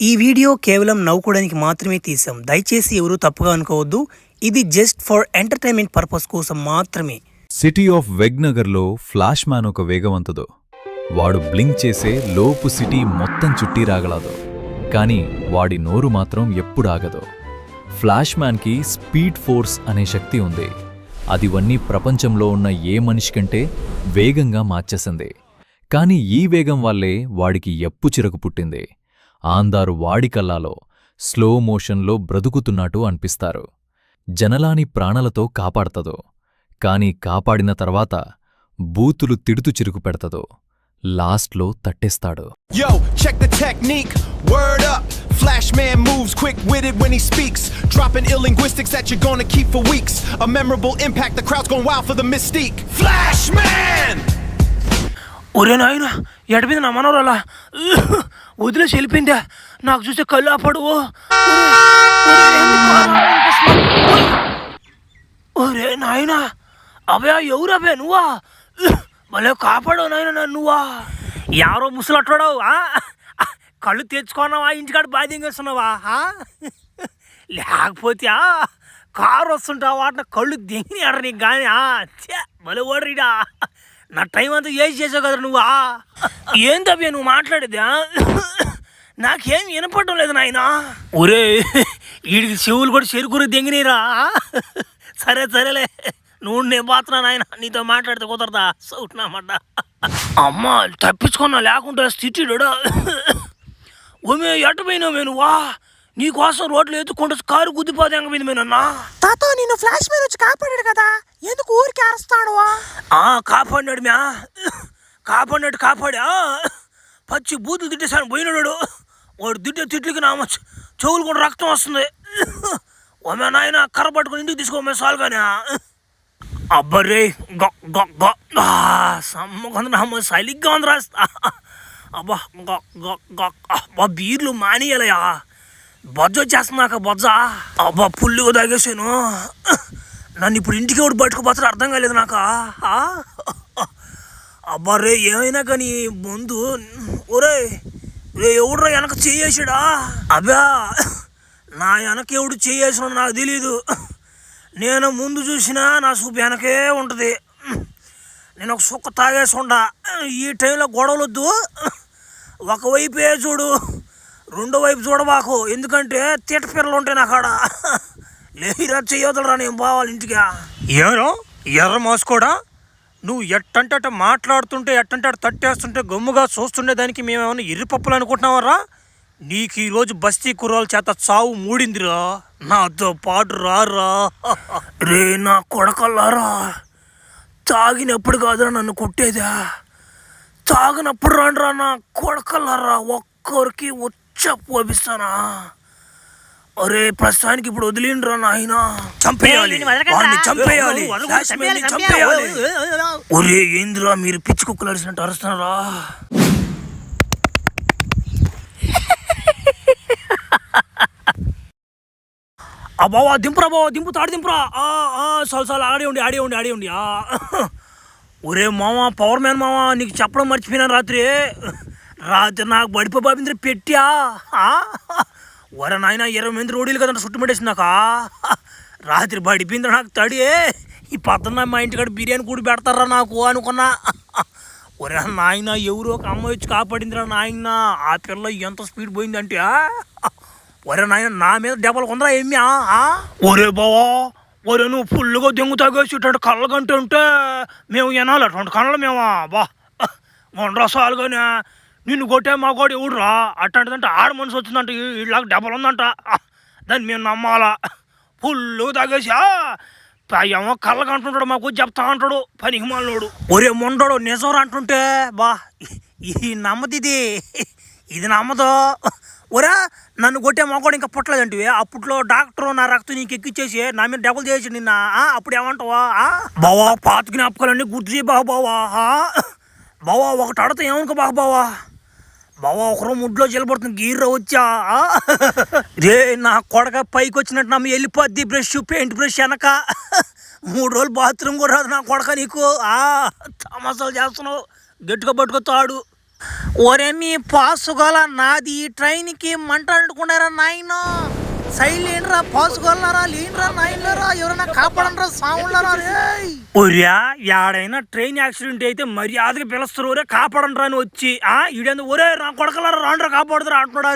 ఈ వీడియో కేవలం నవ్వుకోవడానికి మాత్రమే తీసాం. దయచేసి ఎవరు తప్పుగా అనుకోవద్దు. ఇది జస్ట్ ఫర్ ఎంటర్టైన్మెంట్ పర్పస్ కోసం మాత్రమే. సిటీ ఆఫ్ వెగ్నగర్లో ఫ్లాష్ మ్యాన్ ఒక వేగవంతుడు. వాడు బ్లింక్ చేసే లోపు సిటీ మొత్తం చుట్టి రాగలదు. కానీ వాడి నోరు మాత్రం ఎప్పుడు ఆగదు. ఫ్లాష్ మ్యాన్కి స్పీడ్ ఫోర్స్ అనే శక్తి ఉంది. అది వన్నీ ప్రపంచంలో ఉన్న ఏ మనిషి కంటే వేగంగా మార్చేసింది. కానీ ఈ వేగం వల్లే వాడికి ఎప్పు చిరకు పుట్టింది. ఆందారు వాడి కల్లాలో స్లో మోషన్లో బ్రతుకుతున్నట్టు అనిపిస్తారు. జనలాని ప్రాణలతో కాపాడతదో, కాని కాపాడిన తర్వాత బూతులు తిడుతూ చిరుకు పెడతదో, లాస్ట్లో తట్టేస్తాడు. Yo, check the technique, word up. Flash man moves quick-witted when he speaks, dropping ill linguistics that you're gonna keep for weeks. A memorable impact, the crowd's going wild for the mystique. Flash man! ఒరే నాయన, ఎడపింది నా మనవరాలా వదిలేసి వెళ్ళిపోయిందా? నాకు చూస్తే కళ్ళు ఆపడు. ఒరే నాయన, అభయ ఎవరు అభయ నువ్వా? భలే కాపాడవు నాయన నన్ను. నువ్వా ఎవరో ముసలట్టాడవు? కళ్ళు తెచ్చుకున్నావా? ఇంటికాడ బాధ్యంగా లేకపోతే కారు వస్తుంటా వాటిన కళ్ళు దింగి ఆడ నీకు కానీ భలే ఓడరీడా. నా టైం అంతా చేసావు కదా నువ్వా. ఏందబ్బే నువ్వు మాట్లాడేది? నాకేం వినపడడం లేదు నాయన. ఒరే వీడికి చెవులు కూడా చెరుకురు దింగినీరా. సరే సరేలే, నువ్వు నేను పోతున్నా నాయన. నీతో మాట్లాడితే కుదరదా? సౌట్నామడ్డ అమ్మ తప్పించుకున్నా, లేకుంటే స్థితిడు. ఓమే ఎట్ట పోయినావు నువ్వా? నీకోసం రోడ్లు ఎత్తుకుంటూ కారు గుద్దిపోతే ఎంగపోయింది మేనన్నా. తాత నిన్ను ఫ్లాష్ మ్యాన్ వచ్చి కాపాడాడు కదా, ఎందుకు ఊరికి అరుస్తాడు? కాపాడినాడు మ్యా, కాపాడా. పచ్చి బూతులు తిట్టేసాను పోయినాడు. వాడు తిట్టే తిట్లకి నా చెవులు కూడా రక్తం వస్తుంది. ఓమే నాయన, కర్ర పట్టుకుని ఇంటికి తీసుకోమే చాలు కానీ. అబ్బరే సమ్మగా సలిగ్గా ఉంది రాస్తా. అబ్బా బీర్లు మానేయాలయా, బొజ్జ వచ్చేస్తున్నాక బొజ్జ. అబ్బా పుల్లుగా తాగేసాను. నన్ను ఇప్పుడు ఇంటికి ఎవడు పట్టుకుపోతాడు అర్థం కాలేదు నాకు. అబ్బా రే ఏమైనా కానీ ముందు ఒరే రే ఎవడురా వెనక చేసాడా? అబ్బా నా వెనక ఎవడు చేసాడు నాకు తెలీదు. నేను ముందు చూసినా నా చూపు వెనకే ఉంటుంది. నేను ఒక సుక్క తాగేసి ఉండా. ఈ టైంలో గొడవలొద్దు, ఒకవైపే చూడు, రెండో వైపు చూడబాకు. ఎందుకంటే తీట పిల్లలు ఉంటాయి నా కాడ. లేరా చెయ్యొద్దురా, నేను పోవాలి ఇంటికి. ఏమో ఎర్ర మోసుకోడా, నువ్వు ఎట్టంటే అట్ట మాట్లాడుతుంటే ఎట్టంటే అట్ట తట్టేస్తుంటే గమ్ముగా చూస్తుండే దానికి మేమేమన్నా ఎర్రిపప్పులు అనుకుంటున్నావరా? నీకు ఈరోజు బస్తీ కుర్రాల చేత చావు మూడిందిరా. నాతో పాటు రారా. రే నా కొడకల్లారా, తాగినప్పుడు కాదురా నన్ను కొట్టేదా, తాగినప్పుడు రండిరా నా కొడకల్లారా. ఒక్కరికి పోపిస్తానా? అరే ప్రస్తుతానికి ఇప్పుడు వదిలిండ్రా నాయన. చంపేయాలి. ఒరే ఏందిరా మీరు పిచ్చి కుక్కలు అరిసినట్టు అరుస్తున్నారా? బావా దింపురా, బావా దింపు, తాడు దింపురా. చాలు ఆడే ఉండి. ఒరే మామ, పవర్ మ్యాన్ మామ, నీకు చెప్పడం మర్చిపోయినాను. రాత్రి నాకు బడిపో బాబింద్ర పెట్టా. ఒరే నాయన 20 మంది రోడీలు కదంట చుట్టుముట్టేసిందాక. రాత్రి బడిపోయిందిరా నాకు తడి. ఈ పద్దన మా ఇంటికాడ బిర్యానీ కూడి పెడతారా నాకు అనుకున్నా. ఒరే నాయన ఎవరు ఒక అమ్మాయి వచ్చి కాపాడిందిరా నాయన. ఆ పిల్ల ఎంత స్పీడ్ పోయిందంటే, ఒరే నాయన నా మీద డబ్బలు కొందరా ఏమి. ఒరే బావా, ఒరే నువ్వు ఫుల్గా దెంగు తాగేసి ఇటువంటి కళ్ళ కంటే ఉంటే మేము వినాలి. అటువంటి కళ్ళ మేమా బా వండ్రసాలు కానీ నిన్ను కొట్టే మా కూడా ఎవడురా? అట్లాంటిదంటే ఆడ మనిషి వచ్చిందంట, ఇళ్ళకి డబ్బలు ఉందంట, దాన్ని మేము నమ్మాలా? ఫుల్గా తాగేసి ఏమో కళ్ళగా అంటుంటాడు, మాకు చెప్తా అంటాడు పనికి మాలోడు. ఒరే మొండోడు నిజంరా అంటుంటే బా ఈ నమ్మది, ఇది నమ్మదు. ఒరే నన్ను కొట్టే మొగోడు ఇంకా పుట్టలేదంటివి. అప్పట్లో డాక్టర్ నా రక్తం నీకు ఎక్కిచ్చేసి నా మీద డబ్బులు చేసి నిన్న అప్పుడు ఏమంటావా? బావా పాత జ్ఞాపకాలన్నీ గుర్తు చేయి బావా. బావా ఒకటి అడతా ఏమనుకో బావా. ఒకరు ముడ్లో జలబడుతుంది గీర్రా వచ్చా. రే నా కొడక పైకి వచ్చినట్టు నమ్మి వెళ్ళిపోద్ది బ్రష్ పెయింట్ బ్రష్ వెనక. 3 రోజులు బాత్రూమ్ కూడా రాదు నా కొడక నీకు. తమాసాలు చేస్తున్నావు, గట్టిగా పట్టుకో తాడు. ఒరే మీ పాసుగల నాది ఈ ట్రైన్కి మంట అంటుకున్నారా నాయన సైడ్ లేనరా పాసుగలరా లేనరా నాయనరా ఎవరైనా కాపాడనరా సాములరా రే ఒరియా యాడైనా ట్రైన్ యాక్సిడెంట్ అయితే మర్యాదగా పిలుస్తారు ఒరే కాపాడనరా అని వచ్చి ఈడేందు ఒరే నా కొడకలరా రాండ్రా కాపాడుతురా అంటున్నాడా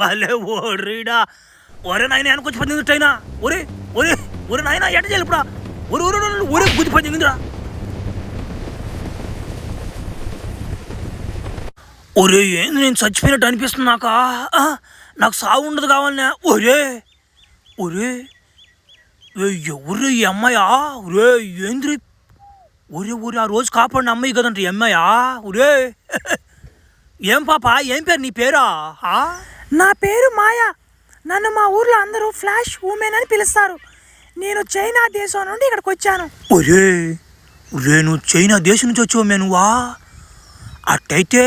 భలే ఓడ్రీడా ఒరే నాయన వెనకొచ్చి పడింది ట్రైనా ఒరే ఒరే ఒరే నాయన ఎట చేయాలి ఇప్పుడు ఒరే ఒరే ఒరే గుద్ది పడిందిరా ఒరే ఏంది నేను చచ్చిపోయినట్టు అనిపిస్తుంది నాకు సాగు ఉండదు కావాలన్నా ఒరే ఒరే ఎవరు ఈ అమ్మాయా ఒరే ఏంద్రి ఒరే ఒరే ఆ రోజు కాపాడిన అమ్మాయి కదంట ఈ అమ్మాయా ఒరే ఏం పాప ఏం పేరు నీ పేరా నా పేరు మాయా. నన్ను మా ఊర్లో అందరూ ఫ్లాష్ ఉమెన్ అని పిలుస్తారు. నేను చైనా దేశం నుండి ఇక్కడికి వచ్చాను. ఒరే ఒరే నువ్వు చైనా దేశం నుంచి వచ్చావు నువ్వా? అట్టయితే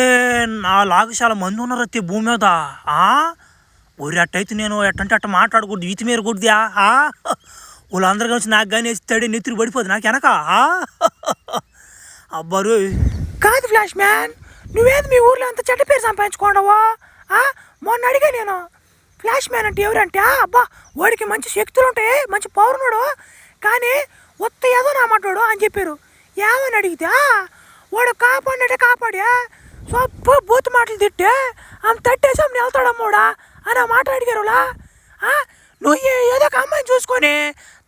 నా లాగా చాలా మంది ఉన్నారు అత్తే భూమి మీద. ఒరే అట్టయితే నేను ఎట్టంటే అట్ట మాట్లాడకూడదు ఈతి మీద కొద్దియా వాళ్ళందరూ కలిసి నాకు కానీ వేస్తాడే నెత్తురు పడిపోదు నాకు వెనక అబ్బారు. కాదు ఫ్లాష్ మ్యాన్, నువ్వేది మీ ఊర్లో అంత చెడ్డ పేరు సంపాదించుకోండవా? మొన్న అడిగా నేను ఫ్లాష్ మ్యాన్ అంటే ఎవరంటే అబ్బా వాడికి మంచి శక్తులు ఉంటాయి, మంచి పౌరునుడు, కానీ ఒత్త ఏదో నా మాట్లాడు అని చెప్పారు. ఏమని అడిగితే వాడు కాపాడినట్టే కాపాడా సొప్పు బూత్ మాటలు తిట్టే ఆమె తట్టేసి ఆమె వెళ్తాడమ్మోడా అని ఆ మాట అడిగారులా. నువ్వు ఏదో ఒక అమ్మాయిని చూసుకొని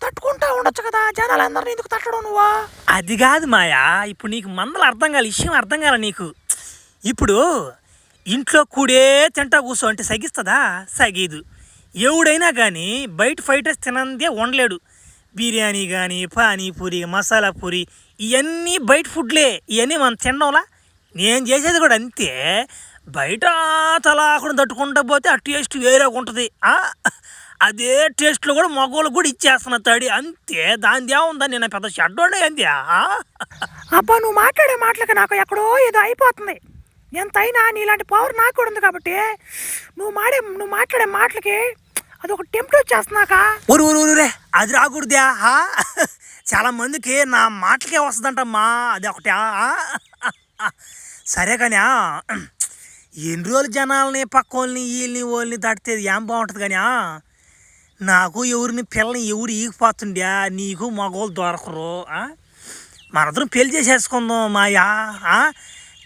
తట్టుకుంటా ఉండొచ్చు కదా, జనాలందరినీ ఎందుకు తట్టడం నువ్వా? అది కాదు మాయా, ఇప్పుడు నీకు మందలు అర్థం కాలే, విషయం అర్థం కాలే నీకు. ఇప్పుడు ఇంట్లో కూడే తింటా కూర్చో అంటే సగిస్తుందా? సగీదు. ఎవడైనా కానీ బయట ఫైటర్స్ తినందే ఉండలేడు. బిర్యానీ కానీ పానీపూరి మసాలా పూరి ఇవన్నీ బయట ఫుడ్లే, ఇవన్నీ మనం తినడంలా. నేను చేసేది కూడా అంతే, బయట తలాకుండా తట్టుకుంటా పోతే ఆ టేస్ట్ వేరేగా ఉంటుంది. అదే టేస్ట్లో కూడా మగవాళ్ళకు కూడా ఇచ్చేస్తున్నా తడి అంతే, దాని ఏముందా? నేను పెద్ద షడ్డోడే అంతే. అబ్బా నువ్వు మాట్లాడే మాటలకి నాకు ఎక్కడో ఏదో అయిపోతుంది. ఎంతైనా నీలాంటి పవర్ నాకు కూడా ఉంది కాబట్టి నువ్వు మాట్లాడే మాటలకి అదొక టెంప్ట్ వచ్చేస్తున్నాక. ఊరే అది రాకూడదా? చాలా మందికి నా మాటలకే వస్తుందంటమ్మా, అది ఒకటి. సరే కానీ ఎన్ని రోజులు జనాలని పక్కోళ్ళని వీళ్ళని వాళ్ళని దాటితే ఏం బాగుంటుంది కానీ నాకు ఎవరిని పిల్లని ఎవరు ఈగిపోతుండే, నీకు మగవాళ్ళు దొరకరు. మనందరం పెళ్లి చేసేసుకుందాం మాయా,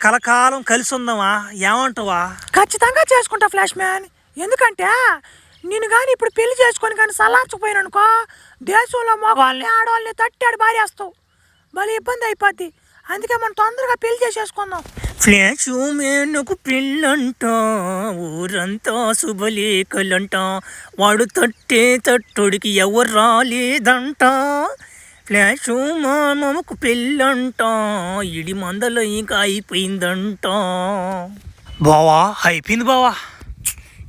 కలకాలం కలిసి ఉందామా, ఏమంటావా? ఖచ్చితంగా చేసుకుంటా ఫ్లాష్ మ్యాన్. ఎందుకంటే నేను కానీ ఇప్పుడు పెళ్లి చేసుకొని కానీ సలార్చకపోయాను అనుకో, దేశంలో మగవాళ్ళని ఆడవాళ్ళని తట్టాడు భార్యేస్తావు, భలే ఇబ్బంది అయిపోద్ది. అందుకే మనం తొందరగా పెళ్లి చేసేసుకుందాం. ఫ్లాష్ మేనుకు పిల్లంట ఊరంతా శుభలేఖలంట, వాడు తట్టే తట్టుడికి ఎవరు రాలేదంట. ఫ్లాష్ మామకు పెళ్ళంట ఇడి మందలో ఇంకా అయిపోయిందంట. బావా అయిపోయింది బావా,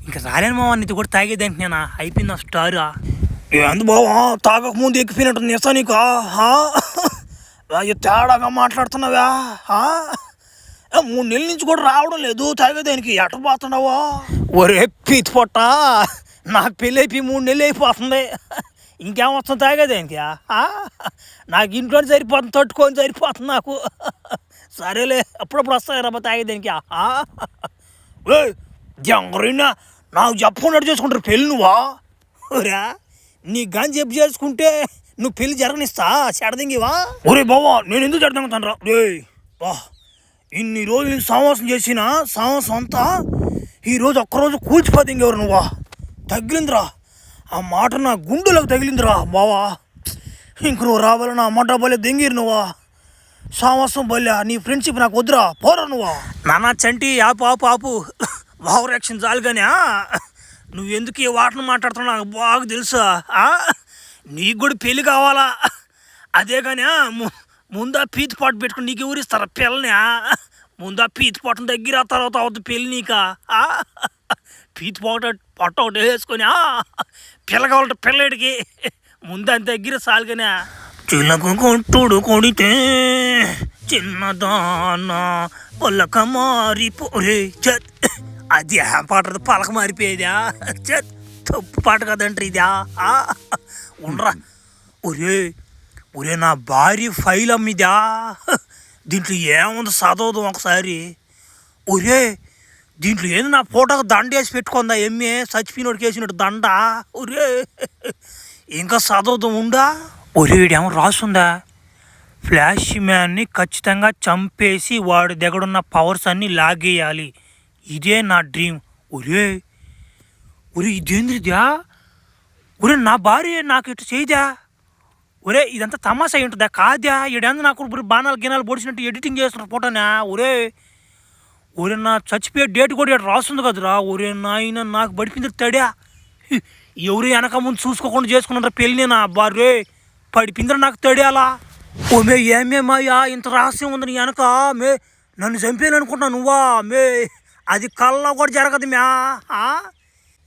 ఇంకా రాలేను మావా, నీతో కూడా తాగేదానికి నేను అయిపోయింది స్టారా. ఏంది బావా తాగకముందు ఎక్కిపోయినట్టు నిసా నీకు? తేడాగా మాట్లాడుతున్నావా? 3 నెలల నుంచి కూడా రావడం లేదు తాగేదానికి, ఎట పోతున్నావా? ఒరే పీతి పొట్ట, నాకు పెళ్ళి అయిపోయి 3 నెలలు అయిపోతుంది, ఇంకేమొస్తుంది తాగేదానికి? నాకు ఇంట్లో సరిపోతుంది, తట్టుకొని సరిపోతుంది నాకు. సరేలే అప్పుడప్పుడు వస్తాయి రబ్బా తాగేదానికి. జంగరైనా నాకు చెప్పకుండా చేసుకుంటారు పెళ్ళి నువ్వా? ఒరా నీకు కానీ చెప్పు చేసుకుంటే నువ్వు పెళ్ళి జరగనిస్తా చెడదింగివా? ఒరే బావా నేను ఎందుకు చెడదంగుతాను రా రే బా, ఇన్ని రోజులు సావాసం చేసిన సావాసం అంతా ఈరోజు ఒక్కరోజు కూల్చిపోతింగేవారు నువ్వా? తగిలిందిరా ఆ మాట, నా గుండెలకు తగిలిందిరా బావా. ఇంక నువ్వు రావాలి నా అమ్మ డబ్బాలే దెంగిరు నువ్వా, సావాసం బల్లా, నీ ఫ్రెండ్షిప్ నాకు వద్దురా, పోరా నువ్వా. నానా చంటి ఆపు ఆపు ఆపు, ఓవర్ యాక్షన్ చాలు కానీ నువ్వు ఎందుకు ఈ వాటను మాట్లాడుతున్నావు నాకు బాగా తెలుసా. నీకు కూడా పెళ్ళి కావాలా, అదే కానీ ముందా పీతి పాటు పెట్టుకుని నీకు ఎవరిస్తారా పిల్లని? ముందా పీతి పాటను దగ్గర తర్వాత అవుతుంది పెళ్ళి నీకా. పీతి పొట్ట ఒకటి వేసుకొని పిల్ల కావాలంటే పిల్లడికి ముందని దగ్గర సాలుగానే. చిలకు కొట్టుడు కొడితే చిన్నదాన్న పొలక మారిపోరే చత్, అది పాట పలక మారిపోయేదా? చత్ తప్పు పాట కదంటారు ఇదా. ఉండరా ఒరే ఒరే నా భార్య ఫైల్ అమ్మిదా, దీంట్లో ఏముంది చదవదు ఒకసారి. ఒరే దీంట్లో ఏంది నా ఫోటోకి దండ వేసి పెట్టుకుందా ఎమ్మె చచ్చిపోయినోడికి వేసినట్టు దండ. ఒరే ఇంకా చదవదాం ఉండా. ఒరే వీడేమో రాసుందా, ఫ్లాష్ మ్యాన్ని ఖచ్చితంగా చంపేసి వాడి దగ్గరున్న పవర్స్ అన్నీ లాగేయాలి, ఇదే నా డ్రీమ్. ఒరే ఒరే ఇదేంద్రిదా, ఒరే నా భార్య నాకు ఇటు చేయదా. ఒరే ఇదంతా తమాషా ఉంటుందా కాదా, ఈడేంది నాకు ఇప్పుడు బాణాలు గినాలు పొడిచినట్టు ఎడిటింగ్ చేస్తున్న ఫోటోనా. ఒరే ఒరే నా చచ్చిపోయే డేట్ కూడా ఇక్కడ రాస్తుంది కదరా. ఒరే నాయన నాకు పడిపింది తడా, ఎవరు వెనక ముందు చూసుకోకుండా చేసుకున్నారా పెళ్ళి నా బారే పడిపిందిరా నాకు తడేలా. ఓ మే ఏమేమయ్యా ఇంత రహస్యం ఉంది నీ వెనక, మే నన్ను చంపేయాలనుకుంటున్నా నువ్వా మే, అది కళ్ళ కూడా జరగదు మ్యా.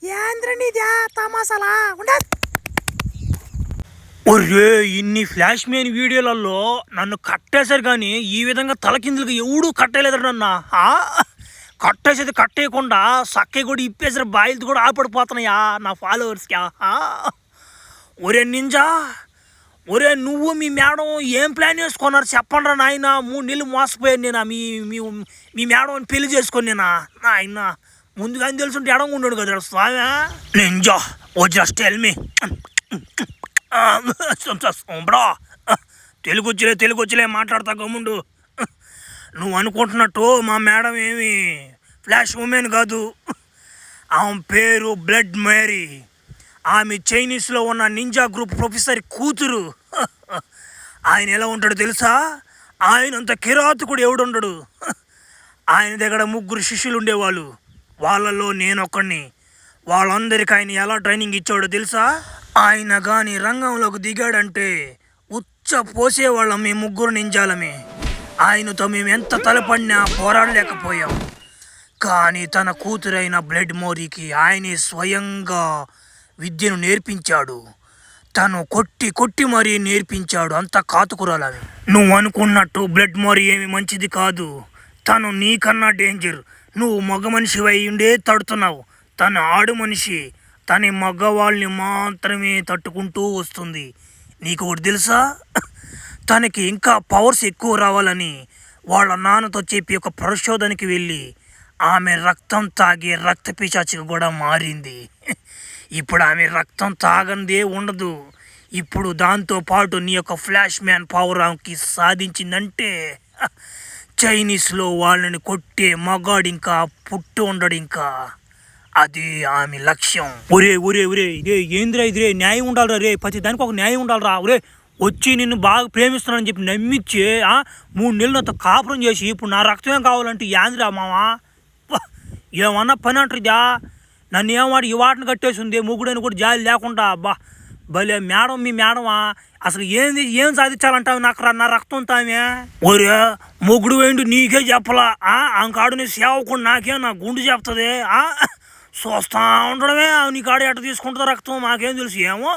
ఏంద్రనిదా తమాసాలా ఉండా. ఒరే ఇన్ని ఫ్లాష్ మ్యాన్ వీడియోలలో నన్ను కట్టేశారు కానీ ఈ విధంగా తలకిందులుగా ఎవడూ కట్టేయలేదురా నన్ను. కట్టేసేది కట్టేయకుండా సక్కే కూడా ఇప్పేసారు, బాయిలతో కూడా ఆపడిపోతున్నాయా నా ఫాలోవర్స్కి. ఒరే నింజా, ఒరే నువ్వు మీ మేడం ఏం ప్లాన్ చేసుకున్నారు చెప్పండి రా నాయన. 3 నెలలు మోసపోయాను నేను మీ మీ మీ మేడం పెళ్లి చేసుకొని నేను నాయన. ముందుగా తెలుసుంటే ఎడంగా ఉండడు కదా స్వామి. నింజా ఓ జస్ట్ టెల్ మీ బ్రా, తెలుగు వచ్చలే మాట్లాడతా గమ్ముండు. నువ్వు అనుకుంటున్నట్టు మా మేడం ఏమి ఫ్లాష్ ఉమెన్ కాదు, ఆమె పేరు బ్లడ్ మేరీ. ఆమె చైనీస్లో ఉన్న నింజా గ్రూప్ ప్రొఫెసర్ కూతురు. ఆయన ఎలా ఉంటాడో తెలుసా, ఆయనంత కిరాతకుడు ఎవడుండడు. ఆయన దగ్గర 3 శిష్యులు ఉండేవాళ్ళు, వాళ్ళలో నేనొక్కడిని. వాళ్ళందరికీ ఆయన ఎలా ట్రైనింగ్ ఇచ్చాడో తెలుసా, ఆయన కానీ రంగంలోకి దిగాడంటే ఉచ్చ పోసేవాళ్ళం మేము 3 నింజాలమే. ఆయనతో మేము ఎంత తలపడినా పోరాడలేకపోయాం. కానీ తన కూతురైన బ్లడ్ మోరీకి ఆయనే స్వయంగా విద్యను నేర్పించాడు. తను కొట్టి మరీ నేర్పించాడు, అంత కాతుకురాలని. నువ్వు అనుకున్నట్టు బ్లడ్ మోరీ ఏమి మంచిది కాదు, తను నీకన్నా డేంజర్. నువ్వు మగ మనిషివై ఉండే తడుతున్నావు, తను ఆడు మనిషి. తన మగవాళ్ళని మాత్రమే తట్టుకుంటూ వస్తుంది. నీకు ఒకటి తెలుసా, తనకి ఇంకా పవర్స్ ఎక్కువ రావాలని వాళ్ళ నాన్నతో చెప్పి ఒక పరిశోధనకి వెళ్ళి ఆమె రక్తం తాగే రక్త పిశాచిగా కూడా మారింది. ఇప్పుడు ఆమె రక్తం తాగందే ఉండదు. ఇప్పుడు దాంతోపాటు నీ యొక్క ఫ్లాష్ మ్యాన్ పవర్ ఆమెకి సాధించిందంటే చైనీస్లో వాళ్ళని కొట్టే మగాడు ఇంకా పుట్టి ఉండడు ఇంకా. అది ఆమె లక్ష్యం. ఒరే ఒరే ఒరే ఇదే ఏందిరా ఇదిరే, న్యాయం ఉండాలిరా రే, ప్రతి దానికి ఒక న్యాయం ఉండాలిరా. ఒరే వచ్చి నిన్ను బాగా ప్రేమిస్తున్నానని చెప్పి నమ్మించి 3 నెలలు నాతో కాపురం చేసి ఇప్పుడు నా రక్తమేం కావాలంటే యాందిరా మావా, ఏమన్నా పని అంటుందా. నన్ను ఏమాడు ఈ వాటిని కట్టేసి ఉంది, మొగుడని కూడా జాలి లేకుండా. అబ్బా భలే మేడం మీ మేడమా, అసలు ఏం సాధించాలంటావు నాకు నా రక్తం తామే. ఒరే మొగుడు వేయండి నీకే చెప్పలా, ఆంకాడు నీ సేవకుండా నాకే నా గుండు చెప్తుంది. చూస్తా ఉండడమే నీ కాడ ఎట్ట తీసుకుంటుందో రక్తం మాకేం తెలుసు ఏమో.